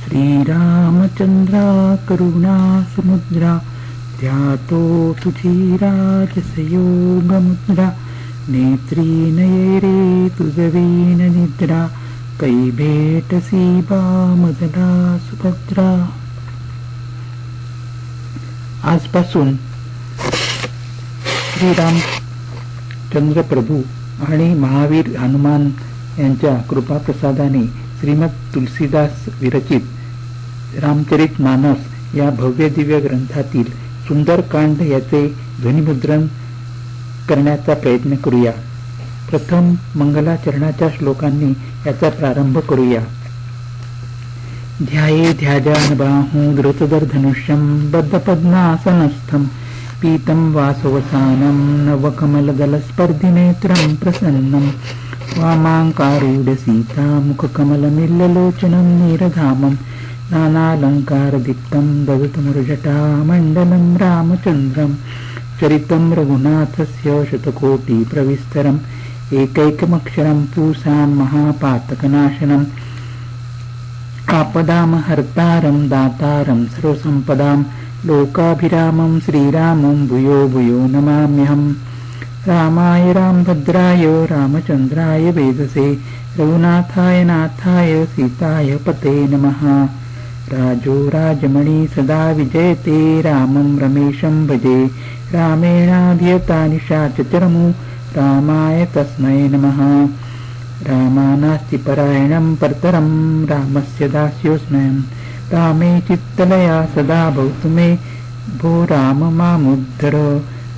श्रीरामचंद्रा करुणा समुद्रा, ध्यातो तुझी राजसयोगमुद्रा, नेत्री नये रे तुझवीन निद्रा, कै भेटसी बा मदला सुभद्रा. आजपासून श्रीरामचंद्र प्रभू आणि महावीर हनुमान यांच्या कृपाप्रसादाने श्रीमद तुलसीदास विरचित रामचरित मानस या भव्य दिव्य ग्रंथातील सुंदरकांड याचे ध्वनिमुद्रण करण्याचा प्रयत्न करूया. प्रथम मंगलाचरणाच्या श्लोकांनी याचा प्रारंभ करूया. ध्याये ध्याजान बाहू धृतधर धनुष्यम बद्धपद्मासनस्थम पीतं वासवसानं नवकमलदलस्पर्धिनेत्रं प्रसन्नं वामाङ्कारूढ सीता मुखकमलमिल्ललोचनं नीरधामं नानालङ्कारदीप्तं ददतमुर्जटामण्डलं रामचन्द्रं चरितं रघुनाथस्य शतकोटिप्रविस्तरम् एकैकमक्षरं पूसां महापातकनाशनम् आपदामहर्तारं दातारं सर्वसम्पदां लोकाभिरामं श्रीरामं भूयो भूयो नमाम्यहम्. रामाय रामभद्राय रामचन्द्राय वेदसे रघुनाथाय नाथाय सीताय पते नमः. राजो राजमणि सदा विजयते रामं रमेशं भजे रामेणाभियता निशाचरमु रामाय तस्मै नमः. रामानास्ति परायणं परतरं रामस्य दास्योऽस्म्यहं रामे चित्तलया सदा भवतु मे भो राम मामुद्धर.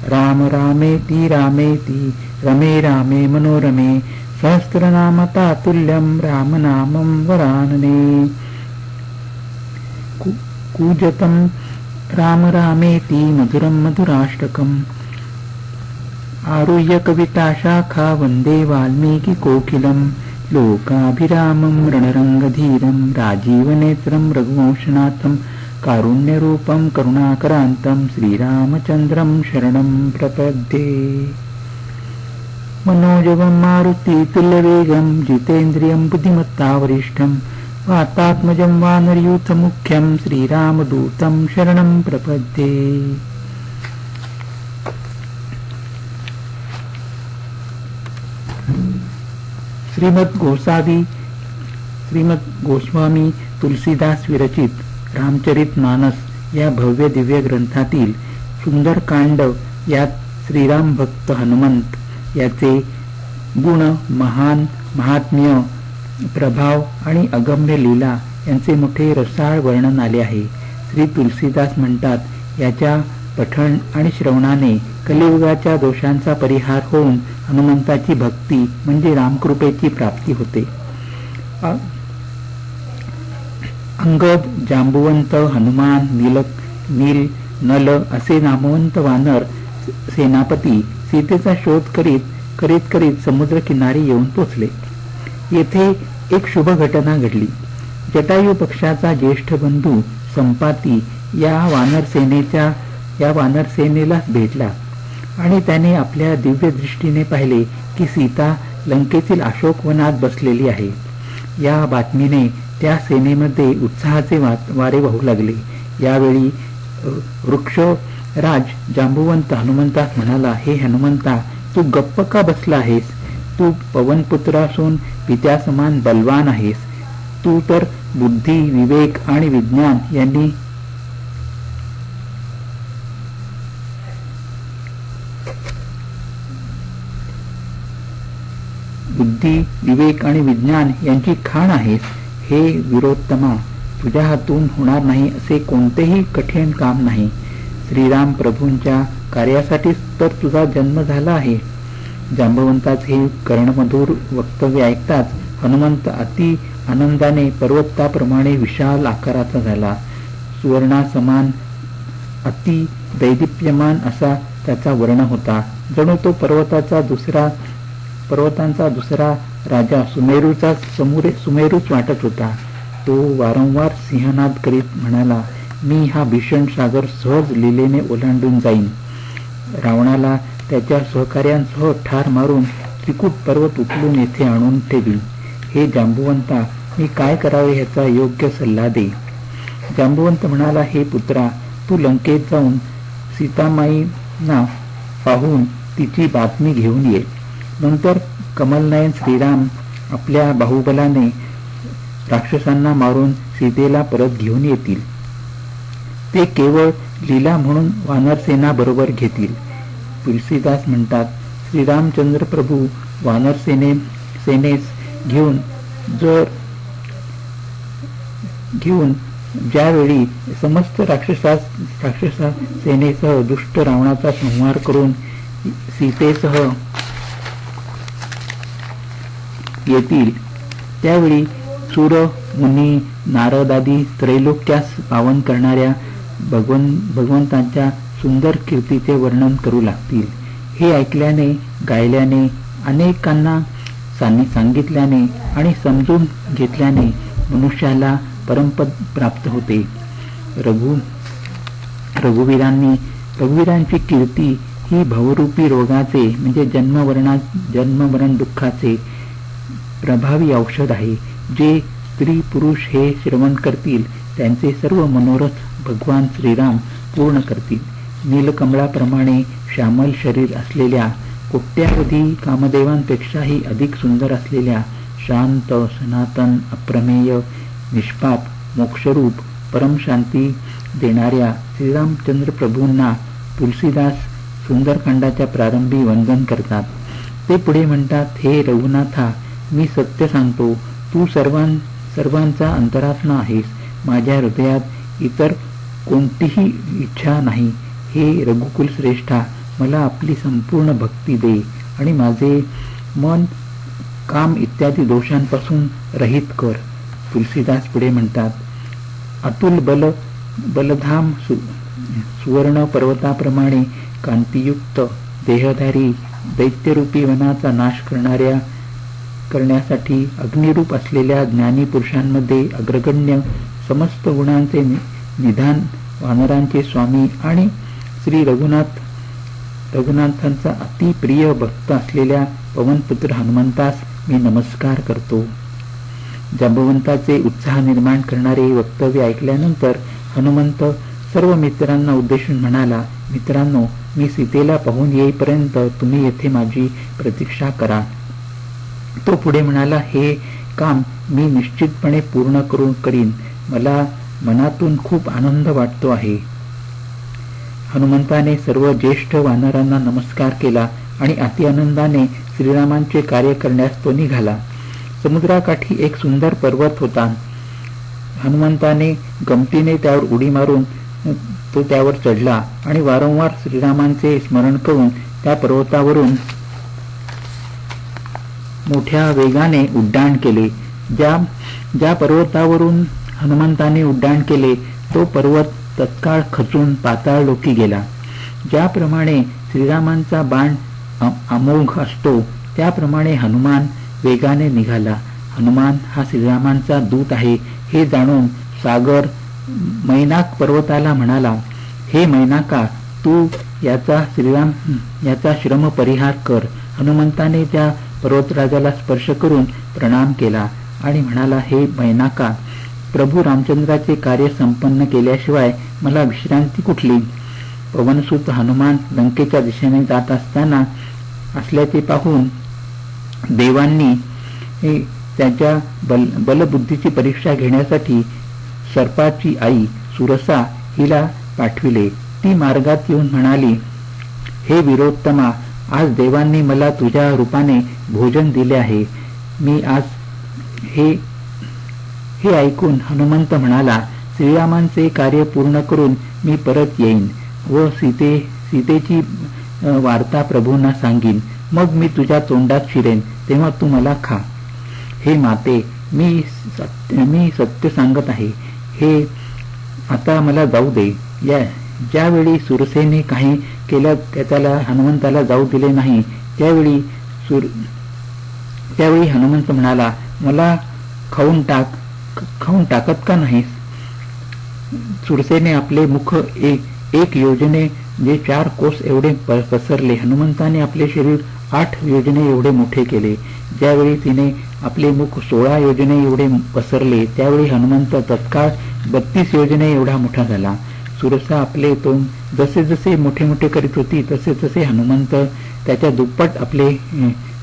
राम रामेति रामेति रमे रामे मनोरमे सहस्रनामतातुल्यं रामनामं वरानने. कूजतं राम रामेति मधुरं मधुराष्टकम् आरुह्य कविता शाखा वन्दे वाल्मीकि कोकिलं लोकाभिरामं रणरङ्गधीरं राजीवनेत्रं रघुवंशनाथं कारुण्यरूपं करुणाकरान्तं श्रीरामचन्द्रं शरणं प्रपद्ये. मनोजवं मारुतितुल्यवेगं जितेन्द्रियं बुद्धिमत्तावरिष्ठं वातात्मजं वानरयूथमुख्यं श्रीरामदूतं शरणं प्रपद्ये. श्रीमद गोस्वामी तुलसीदास विरचित रामचरित मानस या भव्य दिव्य ग्रंथातील सुंदरकांड यात श्रीराम भक्त हनुमंत याचे गुण, महान महात्म्य, प्रभाव आणि अगम्य लीला यांचे मोठे रसाळ वर्णन आले आहे. श्री तुलसीदास म्हणतात, याच्या पठण आणि श्रवणाने कलियुगाच्या दोषांचा परिहार होऊन हनुमंताची भक्ती म्हणजे रामकृपेची प्राप्ती होते. अंगद, जांबुवंत, हनुमान, नील, नल असे नामवंत वानर सेनापती सीतेचा शोध करीत समुद्र किनारी येऊन पोचले. येथे एक शुभ घटना घडली. जटायू पक्षाचा ज्येष्ठ बंधू संपाती या वानरसेनेला भेटला आणि त्याने आपल्या दिव्य दृष्टीने पाहिले की सीता लंकेतील अशोकवनात बसलेली आहे. या बातमीने त्या सेनेमध्ये उत्साहाचे वारे वाहू लागले. यावेळी वृक्षराज जांबुवंत हनुमंतास म्हणाला, हे हनुमंता, तू गप्प का बसला आहेस? तू पवनपुत्र असून पित्या समान बलवान आहेस. तू तर बुद्धी, विवेक आणि विज्ञान यांनी यांची खाण आहेस. हे वीरोत्तमा, तुझ्या हातून होणार नाही असे कोणतेही कठीण काम नाही. श्रीराम प्रभूंच्या कार्यासाठीच तर तुझा जन्म झाला आहे. जांबवंताचे हे कर्णमधुर वक्तव्य ऐकताच हनुमंत अति आनंदाने पर्वताप्रमाणे विशाल आकाराचा झाला. सुवर्णासमान अति दैदिप्यमान असा त्याचा वर्ण होता. जणू तो पर्वतांचा दुसरा राजा सुमेरूच वाटत होता. तो वारंवार सिंहनाद करीत म्हणाला, मी हा भीषण सागर सहज लीलेने ओलांडून जाईन. रावणाला त्याच्या सहकार्यांसह ठार मारून त्रिकूट पर्वत उचलून येथे आणून ठेवी. हे जांबुवंता, मी काय करावे ह्याचा योग्य सल्ला दे. जांबवंत म्हणाला, हे पुत्रा, तू लंकेत जाऊन सीतामाईंना पाहून तिची बातमी घेऊन ये. नंतर कमलनयन श्रीराम आपल्या बाहुबलाने राक्षसांना मारून सीतेला परत घेऊन येतील. ते केवळ लीला म्हणून वानरसेना बरोबर घेतील. तुलसीदास म्हणतात, श्रीरामचंद्र प्रभू वानर सेनेस घेऊन ज्यावेळी समस्त राक्षसा सेनेसह दुष्ट रावणाचा संहार करून सीतेसह येतील, त्यावेळी सूर मुनी नारदादी त्रैलोक्यास पावन करणाऱ्या भगवंतांच्या सुंदर कीर्तीचे वर्णन करू लागतील. हे ऐकल्याने, गायल्याने, अनेकांना सांगितल्याने आणि समजून घेतल्याने मनुष्याला परमपद प्राप्त होते. रघुवीरांची कीर्ती ही भवरूपी रोगाचे म्हणजे जन्ममरण दुःखाचे प्रभावी औषध आहे. जे स्त्री पुरुष हे श्रवण करतील त्यांचे सर्व मनोरथ भगवान श्रीराम पूर्ण करतील. नीलकमळाप्रमाणे श्यामल शरीर असलेल्या, कोट्यावधी कामदेवांपेक्षाही अधिक सुंदर असलेल्या, शांत, सनातन, अप्रमेय, निष्पाप, मोक्षरूप, परमशांती देणाऱ्या श्रीरामचंद्र प्रभूंना तुलसीदास सुंदरकांडाच्या प्रारंभी वंदन करतात. ते पुढे म्हणतात, हे रघुनाथा, मी सत्य सांगतो, तू सर्वांचा अंतरात्मा आहेस. माझ्या हृदयात इतर कोणतीही इच्छा नाही. हे रघुकुल श्रेष्ठा, मला आपली संपूर्ण भक्ती दे आणि माझे मन काम इत्यादी दोषांपासून रहित कर. तुलसीदास पुढे म्हणतात, अतुल बलधाम सुवर्ण पर्वताप्रमाणे कांतियुक्त देहधारी दैत्यरूपी वनाचा नाश करण्यासाठी अग्निरूप असलेल्या ज्ञानी पुरुषांमध्ये अग्रगण्य, समस्त गुणांचे निधान, वानरांचे स्वामी आणि श्री रघुनाथांचा अतिप्रिय भक्त असलेल्या पवनपुत्र हनुमंतास मी नमस्कार करतो. जांबवंताचे उत्साह निर्माण करणारे वक्तव्य ऐकल्यानंतर हनुमंत सर्व मित्रांना उद्देशून म्हणाला, मित्रांनो, मी सीतेला पाहून येईपर्यंत तुम्ही येथे माझी प्रतीक्षा करा. तो पुढे म्हणाला, हे काम मी निश्चितपणे पूर्ण करीन. मला मनातून खूप आनंद वाटतो आहे. हनुमंताने सर्व ज्येष्ठ वानरांना नमस्कार केला आणि अतिआनंदाने श्रीरामांचे कार्य करण्यास तो निघाला. समुद्राकाठी एक सुंदर पर्वत होता. हनुमंताने गमतीने त्यावर उडी मारून तो त्यावर चढला आणि वारंवार श्रीरामांचे स्मरण करून त्या पर्वतावरून मोठ्या वेगाने उड्डाण केले. ज्या पर्वतावरून हनुमंताने उड्डाण केले तो पर्वत तत्काळ खचून पाताळलोकी गेला. ज्याप्रमाणे श्रीरामांचा बाण अमोघ असतो त्याप्रमाणे हनुमान वेगाने निघाला. हनुमान हा श्रीरामांचा दूत आहे हे जाणून सागर मैनाक पर्वताला म्हणाला, हे मैनाका, तू याचा श्रम परिहार कर. हनुमंताने त्या पर्वतराजाला स्पर्श करून प्रणाम केला आणि म्हणाला, हे मैनाका, प्रभू रामचंद्राचे कार्य संपन्न केल्याशिवाय मला विश्रांती कुठली. पवनसुत हनुमान लंकेच्या दिशेने जात असल्याचे पाहून देवांनी त्याच्या बलबुद्धीची परीक्षा घेण्यासाठी सर्पाची आई सुरसा हिला पाठविले. ती मार्गात येऊन म्हणाली, हे वीरोत्तमा, आज देवांनी मला तुझ्या रूपाने भोजन दिले आहे. मी आज हे ऐकून हनुमंत म्हणाला, श्रीरामांचे कार्य पूर्ण करून मी परत येईन व सीतेची वार्ता प्रभूंना सांगीन. मग मी तुझ्या तोंडात शिरेन, तेव्हा तू मला खा. हे माते, मी सत्य सांगत आहे. हे आता मला जाऊ दे. ज्यावेळी सुरसेने काही केल्या त्याला हनुमंताला जाऊ दिले नाही त्यावेळी हनुमंत म्हणाला, मला खाऊन टाकत का नाहीस. सुरसेने आपले मुख एक योजने जे 4 कोस एवढे पसरले. हनुमंताने आपले शरीर 8 योजने एवढे मोठे केले. ज्यावेळी तिने आपले मुख 16 योजने एवढे पसरले त्यावेळी हनुमंत तत्काळ 32 योजने एवढा मोठा झाला. सुरसा आपले तोंड जसे जसे मोठे मोठे करीत होती तसे तसे हनुमंत त्याच्या दुप्पट आपले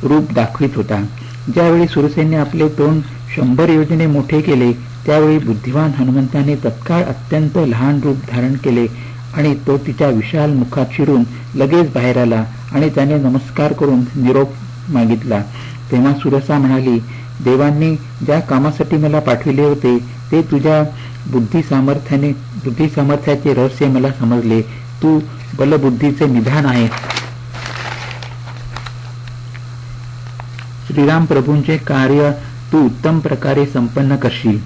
रूप दाखवित होता. ज्यावेळी सुरसेने आपले तोंड 100 योजने मोठे केले त्यावेळी बुद्धिवान हनुमंताने तत्काळ अत्यंत लहान रूप धारण केले आणि तो तिच्या विशाल मुखात शिरून लगेच बाहेर आला आणि त्याने नमस्कार करून निरोप मागितला. तेव्हा सुरसा म्हणाली, देवांनी ज्या कामासाठी मला पाठविले होते ते तुझ्या बुद्धी सामर्थ्याचे रहस्य मला समजले. तू बलबुद्धीचे निधान आहे. श्रीराम प्रभूंचे कार्य तू उत्तम प्रकारे संपन्न करशील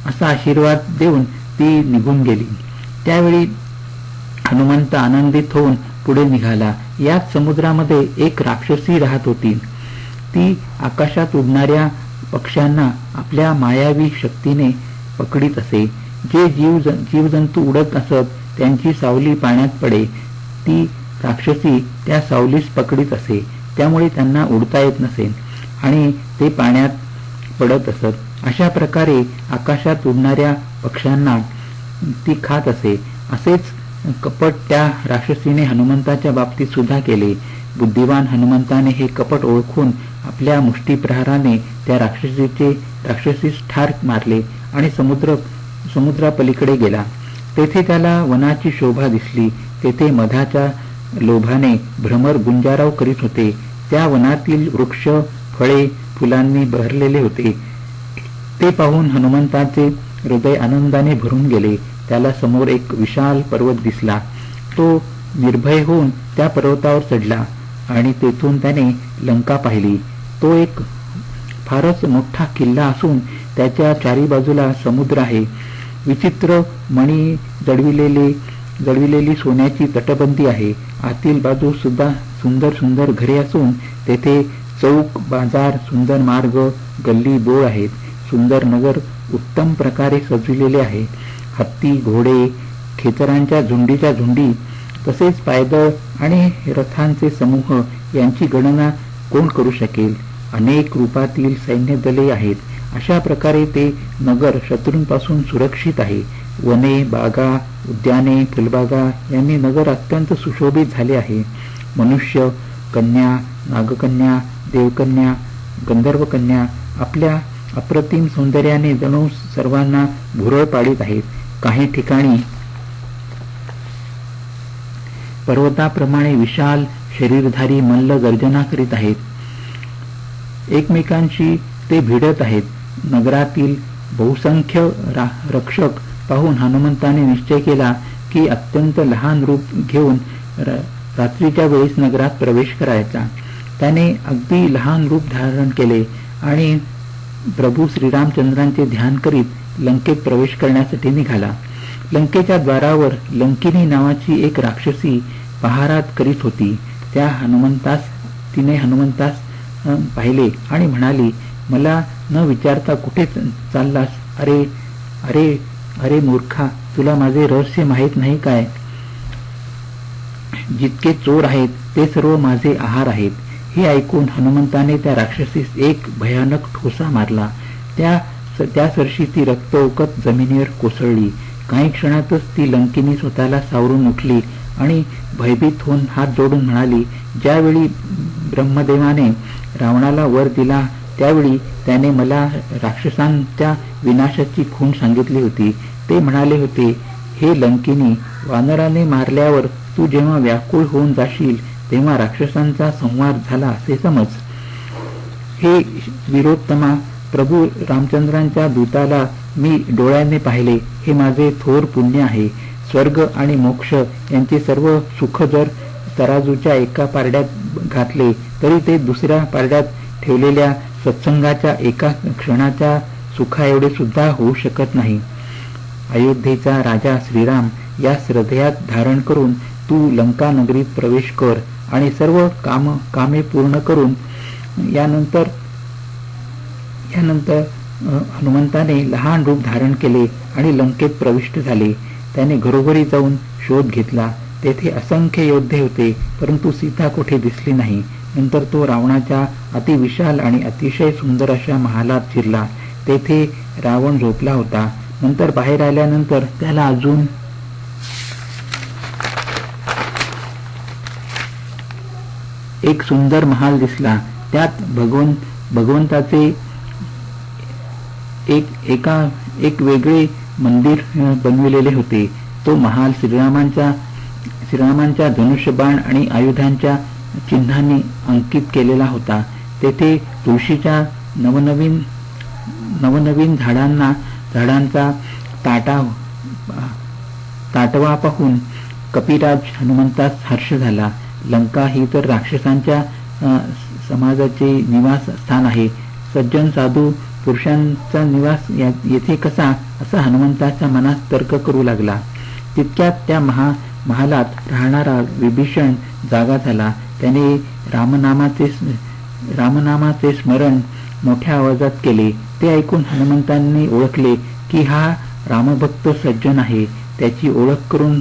असा आशीर्वाद देऊन ती निघून गेली. त्यावेळी हनुमंत आनंदित होऊन पुढे निघाला. याच समुद्रामध्ये एक राक्षसी राहत होती. ती आकाशात उडणाऱ्या पक्ष्यांना आपल्या मायावी शक्तीने पकडीत असे. जे जीवजंतू उडत असत त्यांची सावली पाण्यात पडे. ती राक्षसी त्या सावलीस पकडीत असे. त्यामुळे त्यांना उडता येत नसे आणि ते पाण्यात पडत असत. अशा प्रकारे आकाशात उडणाऱ्या पक्ष्यांना ती खात असे. असेच कपट त्या राक्षसीने हनुमंताच्या बाबतीत सुद्धा केले. बुद्धिवान हनुमंताने हे कपट ओळखून आपल्या मुष्टीप्रहाराने त्या राक्षसीस ठार मारले आणि समुद्रापलीकडे गेला. तेथे त्याला वनाची शोभा दिसली. तेथे मधाच्या लोभाने भ्रमर गुंजाराव करीत होते. त्या वनातील वृक्ष फळे फुलांनी बहरलेले होते. ते पाहून हनुमंताचे हृदय आनंदाने भरून गेले. त्याला समोर एक विशाल पर्वत दिसला. तो निर्भय होऊन त्या पर्वतावर चढला आणि तेथून त्याने लंका पाहिली. तो एक फारच मोठा किल्ला असून त्याच्या चारी बाजूला समुद्र आहे. विचित्र मणी जडविलेली सोन्याची तटबंदी आहे. आतील बाजू सुद्धा सुंदर सुंदर घरे असून तेथे चौक, बाजार, सुंदर मार्ग, गल्ली बोळ आहेत. सुंदर नगर उत्तम प्रकारे सजविलेले आहे. हत्ती, घोडे, खेचरांच्या झुंडीच्या झुंडी, तसेच पायदळ आणि रथांचे समूह यांची गणना कोण करू शकेल. अनेक रूपातील सैन्य दले आहेत. अशा प्रकारे ते नगर शत्रूंपासून सुरक्षित आहे. वने, बागा, उद्याने, फुलबागा यांनी नगर अत्यंत सुशोभित झाले आहे. मनुष्य, कन्या, नागकन्या, देवकन्या, गंधर्वकन्या आपल्या अप्रतिम सौंदर्याने जणू सर्वांना भुरळ पाडित आहेत. काही ठिकाणी पर्वताप्रमाणे विशाल शरीरधारी मल्ल गर्जना करीत आहेत. एकमेकांशी ते भिडत आहेत. नगरातील बहुसंख्य रक्षक पाहून हनुमंताने निश्चय केला की अत्यंत लहान रूप घेऊन रात्रीच्या वेळेस नगरात प्रवेश करायचा. त्याने अगदी लहान रूप धारण केले आणि प्रभू श्रीरामचंद्रांचे ध्यान करीत लंकेत प्रवेश करण्यासाठी निघाला. लंकेच्या द्वारावर लंकिनी नावाची एक राक्षसी पहारात करीत होती. तिने हनुमंतास पाहिले आणि म्हणाली, मला न विचारता कुठे चाललास? अरे अरे अरे मूर्खा, तुला माझे रहस्य माहीत नाही काय? जितके चोर आहेत ते सर्व माझे आहार आहेत. हे ऐकून हनुमंताने त्या राक्षसीस एक भयानक ठोसा मारला. त्या सरशी ती रक्त ओकत जमिनीवर कोसळली. काही क्षणातच ती लंकिनी स्वतःला सावरून उठली आणि भयभीत होऊन हात जोडून म्हणाली, ज्यावेळी ब्रह्मदेवाने रावणाला वर दिला त्यावेळी त्याने मला राक्षसांच्या विनाशाची खूण सांगितली होती. ते म्हणाले होते, हे लंकिनी, वानराने मारल्यावर तू जेव्हा व्याकुळ होऊन जाशील तेव्हा राक्षसांचा संहार झाला असे समज. हे वीरोत्तमा, प्रभू रामचंद्रांच्या दूताला मी डोळ्याने पाहिले. हे माझे थोर पुण्य आहे. स्वर्ग आणि मोक्ष यांचे सर्व सुख जर तराजूच्या एका पारड्यात घातले तरी ते दुसऱ्या पारड्यात ठेवलेल्या सत्संगाच्या एका क्षणाच्या सुखा एवढे सुद्धा होऊ शकत नाही. अयोध्येचा राजा श्रीराम या हृदयात धारण करून तू लंका नगरीत प्रवेश कर आणि सर्व कामे पूर्ण करून यानंतर हनुमंताने लहान रूप धारण केले आणि लंकेत प्रविष्ट झाले. त्याने घरोघरी जाऊन शोध घेतला. तेथे असंख्य योद्धे होते, परंतु सीता कुठे दिसली नाही. नंतर तो रावणाच्या अतिविशाल आणि अतिशय सुंदर अशा महालात शिरला. तेथे रावण झोपला होता. नंतर बाहेर आल्यानंतर त्याला अजून एक सुंदर महाल दिसला. त्यात भगवंताचे एक वेगळे मंदिर बनविलेले होते. तो महाल श्रीरामांच्या धनुष्यबाण आणि आयुधांच्या चिन्हांनी अंकित केलेला होता. तेथे तुळशीच्या नवनवीन झाडांचा ताटवा पाहून कपिराज हनुमंतास हर्ष झाला. लंका ही तर राक्षसांच्या समाजाचे निवास स्थान आहे. सज्जन साधू पुरुषांचा निवास येथे कसा, असा हनुमंताच्या मनात तर्क करू लागला. तितक्यात त्या महालात राहणारा विभीषण जागा झाला. त्याने रामनामाचे स्मरण मोठ्या आवाजात केले. ते ऐकून हनुमंतांनी ओळखले की हा रामभक्त सज्जन आहे. त्याची ओळख करून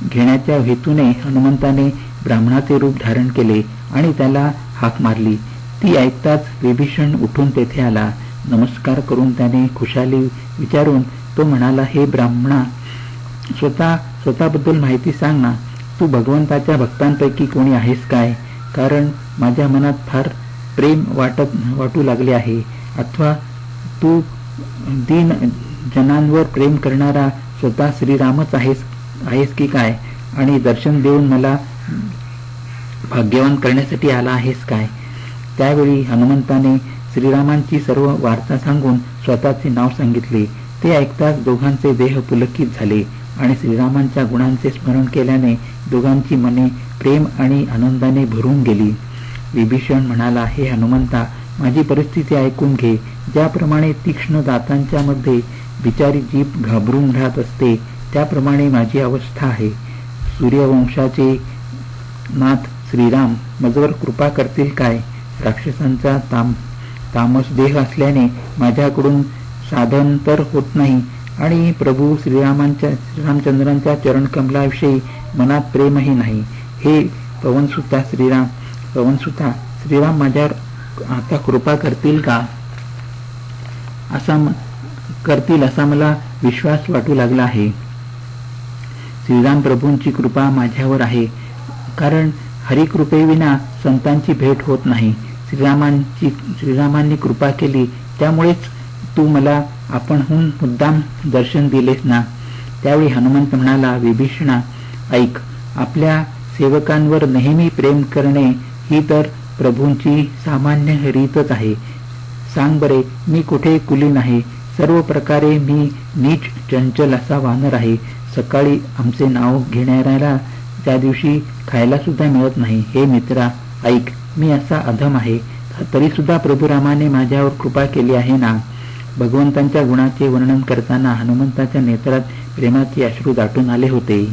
घेण्याच्या हेतूने हनुमंताने ब्राह्मणाचे रूप धारण केले आणि त्याला हाक मारली. ती ऐकताच विभीषण उठून तेथे आला. नमस्कार करून त्याने खुशाली विचारून तो म्हणाला, हे ब्राह्मणा, स्वतःबद्दल माहिती सांग ना. तू भगवंताच्या भक्तांपैकी कोणी आहेस काय? कारण माझ्या मनात फार प्रेम वाटू लागले आहे. अथवा तू दीन जनांवर प्रेम करणारा स्वतः श्रीरामच आहेस की काय? आणि दर्शन देऊन मला भाग्यवान करण्यासाठी आला आहेस काय? त्यावेळी हनुमंताने श्रीरामांची सर्व वार्ता सांगून स्वतःचे नाव सांगितले. ते ऐकताच दोघांचे देह पुलकित झाले आणि श्रीरामांच्या गुणांचे स्मरण केल्याने दोघांची मने प्रेम आणि आनंदाने भरून गेली. विभीषण म्हणाला, हे हनुमंता, माझी परिस्थिती ऐकून घे. ज्याप्रमाणे तीक्ष्ण दातांच्या मध्ये बिचारी जीभ घाबरून राहत असते, त्याप्रमाणे माझी अवस्था आहे. सूर्यवंशाचे नाथ श्रीराम माझ्यावर कृपा करतील काय? राक्षसांचा तामस देह असल्याने माझ्याकडून साधन तर होत नाही आणि प्रभू श्रीरामचंद्रांच्या चरणकमलाविषयी मनात प्रेमही नाही. हे पवनसुता श्रीराम माझ्यावर आता कृपा करतील असा मला विश्वास वाटू लागला आहे. श्रीराम प्रभूंची कृपा माझ्यावर आहे, कारण हरिकृपेविना संतांची भेट होत नाही. श्रीरामांनी कृपा केली, त्यामुळेच तू मला आपणहून मुद्दाम दर्शन दिलेस ना. त्यावेळी हनुमंत म्हणाला, विभीषणा, ऐक, आपल्या सेवकांवर नेहमी प्रेम करणे ही तर प्रभूंची सामान्य रीतच आहे. सांग बरे, मी कुठे कुलीन आहे? सर्व प्रकारे मी नीच चंचल असा वानर आहे. सकाळी आमचे नाव घेणाऱ्याला त्या दिवशी खायला सुद्धा मिळत नाही. हे मित्रा, ऐक, मी असा अधम आहे, तरी सुद्धा प्रभू रामाने माझ्यावर कृपा केली आहे ना. भगवंतांच्या गुणाचे वर्णन करताना हनुमंताच्या नेत्रात प्रेमाचे अश्रू दाटून आले होते.